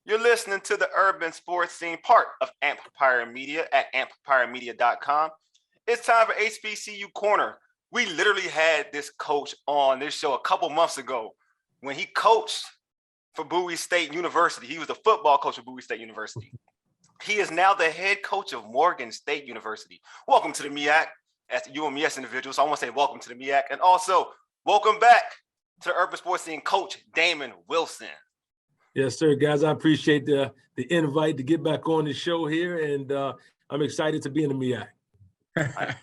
You're listening to the Urban Sports Scene, part of Amplifier Media at amplifiermedia.com. It's time for HBCU Corner. We literally had this coach on this show a couple months ago when he coached for Bowie State University. He was the football coach of Bowie State University. He is now the head coach of Morgan State University. Welcome to the MEAC. As you and me as individuals, I want to say welcome to the MEAC. And also, welcome back to the Urban Sports Scene, Coach Damon Wilson. Yes, sir, guys. I appreciate the invite to get back on the show here, and I'm excited to be in the MEAC.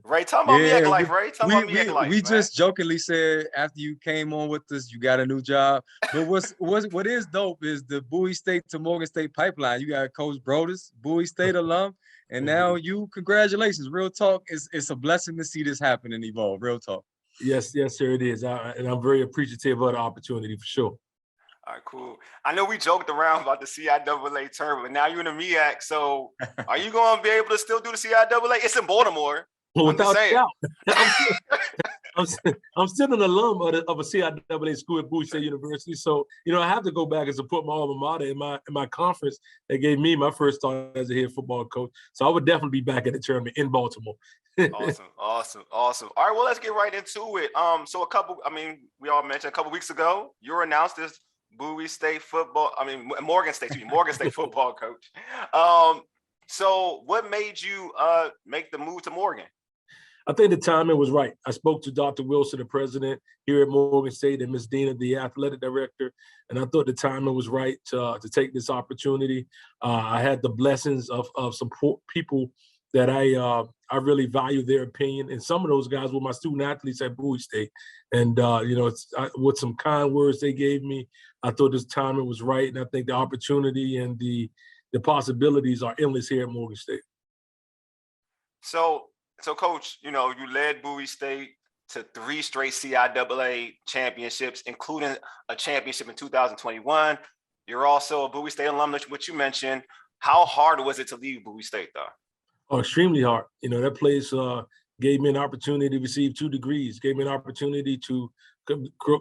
Ray, talk about MEAC life, Ray. Talk about MEAC life. We just jokingly said after you came on with us, you got a new job. But what is dope is the Bowie State to Morgan State pipeline. You got Coach Brodus, Bowie State alum, and now you. Congratulations, real talk. It's a blessing to see this happen and evolve. Real talk. Yes, sir, it is, and I'm very appreciative of the opportunity for sure. All right, cool. I know we joked around about the CIAA tournament, but now you're in the MEAC. So are you going to be able to still do the CIAA? It's in Baltimore. Well, without doubt. I'm still an alum of a CIAA school at Bowie State University. So, I have to go back and support my alma mater in my conference that gave me my first start as a head football coach. So I would definitely be back at the tournament in Baltimore. Awesome. All right, well, let's get right into it. We all mentioned a couple weeks ago, you were announced as Morgan State football coach. So what made you make the move to Morgan? I think the timing was right. I spoke to Dr. Wilson, the president here at Morgan State, and Ms. Dina, the athletic director, and I thought the timing was right to take this opportunity. I had the blessings of some people that I really value their opinion, and some of those guys were my student athletes at Bowie State. And with some kind words they gave me, I thought this timing was right, and I think the opportunity and the possibilities are endless here at Morgan State. So Coach, you led Bowie State to 3 straight CIAA championships, including a championship in 2021. You're also a Bowie State alumnus, which you mentioned. How hard was it to leave Bowie State, though? Oh, extremely hard. That place gave me an opportunity to receive 2 degrees, gave me an opportunity to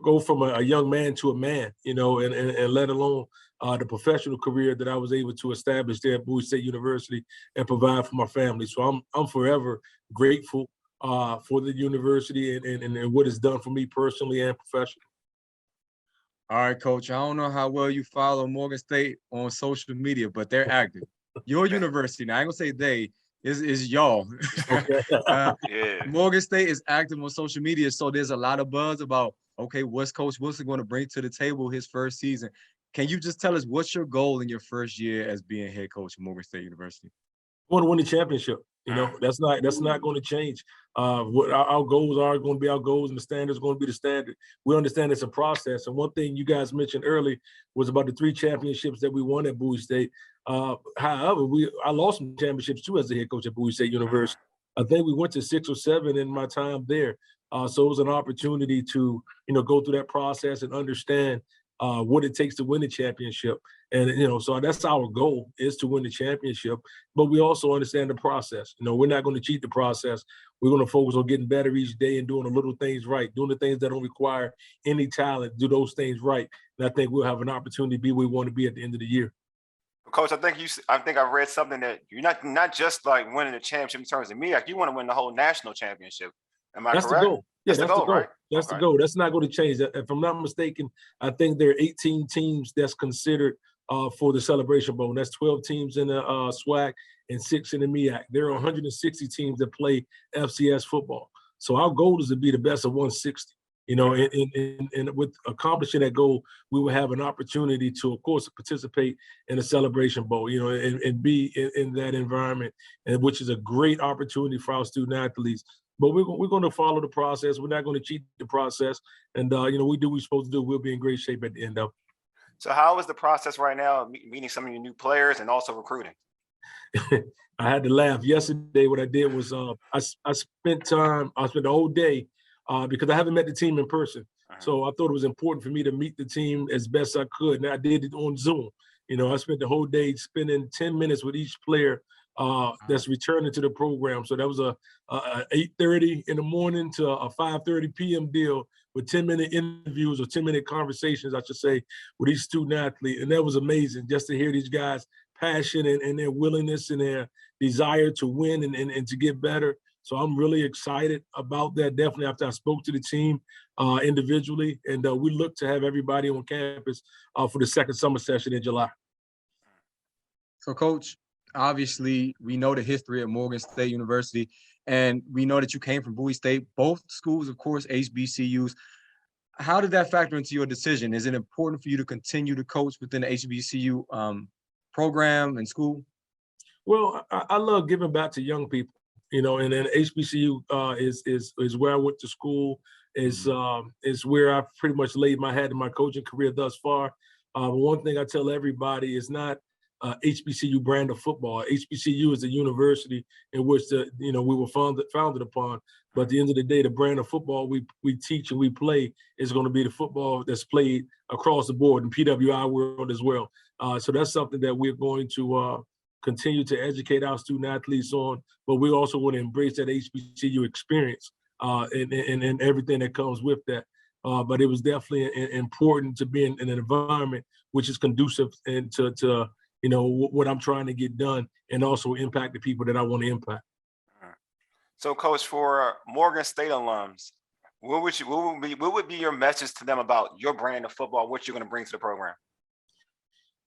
go from a young man to a man, and let alone the professional career that I was able to establish there at Bowie State University and provide for my family. So I'm forever grateful for the university and what it's done for me personally and professionally. All right, Coach. I don't know how well you follow Morgan State on social media, but they're active. Your university, now I ain't gonna say they, is y'all. Morgan State is active on social media, so there's a lot of buzz about, okay, what's Coach Wilson going to bring to the table his first season? Can you just tell us what's your goal in your first year as being head coach at Morgan State University? I want to win the championship. That's not going to change. What our goals are going to be our goals, and the standards are going to be the standard. We understand it's a process. And one thing you guys mentioned early was about the 3 championships that we won at Bowie State. However, I lost some championships too as the head coach at Bowie State University. I think we went to 6 or 7 in my time there. So it was an opportunity to, go through that process and understand what it takes to win the championship. And, so that's our goal, is to win the championship. But we also understand the process. We're not going to cheat the process. We're going to focus on getting better each day and doing the little things right, doing the things that don't require any talent, do those things right. And I think we'll have an opportunity to be where we want to be at the end of the year. Coach, I think I read something that you're not just like winning the championship in terms of MEAC, you want to win the whole national championship. Am I correct? That's the goal. Yeah, that's the goal. Right? That's the goal. That's not going to change. If I'm not mistaken, I think there are 18 teams that's considered for the Celebration Bowl. And that's 12 teams in the SWAC and 6 in the MEAC. There are 160 teams that play FCS football. So our goal is to be the best of 160. And with accomplishing that goal, we will have an opportunity to, of course, participate in the Celebration Bowl, and be in that environment, and which is a great opportunity for our student athletes. But we're going to follow the process. We're not going to cheat the process. And, we do what we're supposed to do. We'll be in great shape at the end of it. So how is the process right now, meeting some of your new players and also recruiting? I had to laugh. Yesterday, what I did was I spent the whole day because I haven't met the team in person. So I thought it was important for me to meet the team as best I could. And I did it on Zoom. I spent the whole day spending 10 minutes with each player that's returning to the program. So that was a 8:30 in the morning to a 5:30 p.m. deal with 10-minute interviews or 10-minute conversations, I should say, with each student athlete. And that was amazing just to hear these guys' passion and their willingness and their desire to win and to get better. So I'm really excited about that, definitely after I spoke to the team individually. And we look to have everybody on campus for the second summer session in July. So, Coach, obviously, we know the history at Morgan State University, and we know that you came from Bowie State, both schools, of course, HBCUs. How did that factor into your decision? Is it important for you to continue to coach within the HBCU program and school? Well, I love giving back to young people, you know, and then HBCU is where I went to school, is where I pretty much laid my hat in my coaching career thus far. One thing I tell everybody is not HBCU brand of football. HBCU is a university in which we were founded upon. But at the end of the day, the brand of football we teach and we play is going to be the football that's played across the board in PWI world as well. So that's something that we're going to continue to educate our student athletes on. But we also want to embrace that HBCU experience and everything that comes with that. But it was definitely important to be in an environment which is conducive and to what I'm trying to get done, and also impact the people that I want to impact. So, Coach, for Morgan State alums, what would be your message to them about your brand of football, what you're going to bring to the program?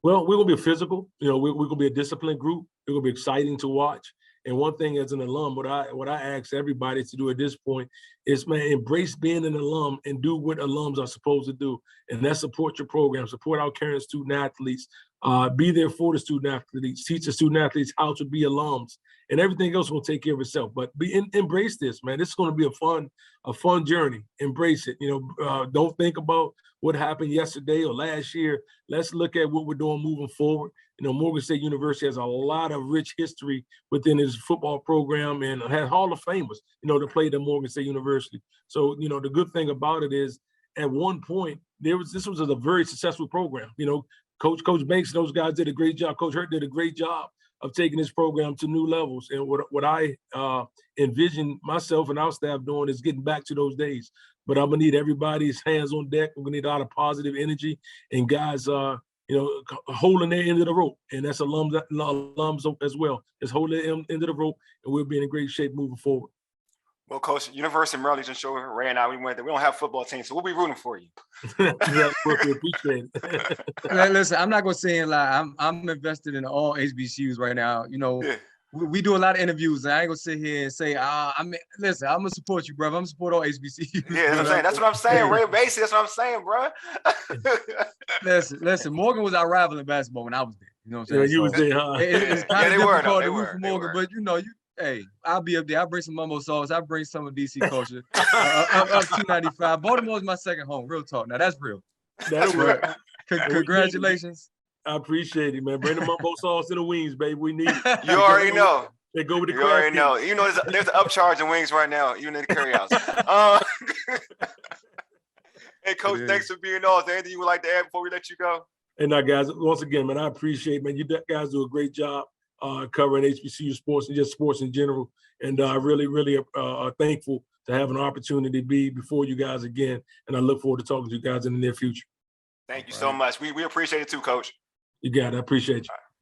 Well, we're going to be physical. We're going to be a disciplined group. We're going to be exciting to watch. And one thing as an alum, what I ask everybody to do at this point is, man, embrace being an alum and do what alums are supposed to do. And that's support your program, support our current student athletes, be there for the student athletes, teach the student athletes how to be alums, and everything else will take care of itself. But embrace this, man. This is going to be a fun journey. Embrace it. Don't think about what happened yesterday or last year. Let's look at what we're doing moving forward. Morgan State University has a lot of rich history within its football program and has Hall of Famers, to play at Morgan State University. So, the good thing about it is, at one point, this was a very successful program. Coach Banks and those guys did a great job. Coach Hurt did a great job of taking this program to new levels. And what I envision myself and our staff doing is getting back to those days. But I'm gonna need everybody's hands on deck. We're gonna need a lot of positive energy and guys, holding their end of the rope. And that's alums as well. Just holding their end of the rope, and we'll be in great shape moving forward. Well, Coach, University of Maryland just showed Ray and I, we don't have a football team, so we'll be rooting for you. Yeah, we appreciate it. Listen, I'm not gonna say and lie. I'm invested in all HBCUs right now. Yeah. We do a lot of interviews, and I ain't gonna sit here and say, listen, I'm gonna support you, brother. I'm gonna support all HBCUs. Yeah, that's what I'm saying. Ray, basically, that's what I'm saying, bro. listen. Morgan was our rival in basketball when I was there. You know what I'm saying? Yeah, you was there, huh? It's kind of difficult to root for Morgan, but hey, I'll be up there. I'll bring some mumbo sauce. I'll bring some of DC culture. Up 295. Baltimore's my second home. Real talk. Now that's real. That's real. Congratulations. I appreciate it, man. Bring the mumbo sauce to the wings, baby. We need it. You already know. They go with the You already know. There's an upcharge in wings right now, even in the carryouts. Hey, Coach, thanks for being on. Is there anything you would like to add before we let you go? And now, guys, once again, man, I appreciate, man. You guys do a great job covering HBCU sports and just sports in general. And I really, really are thankful to have an opportunity to be before you guys again. And I look forward to talking to you guys in the near future. Thank you so much. We appreciate it too, Coach. You got it. I appreciate you.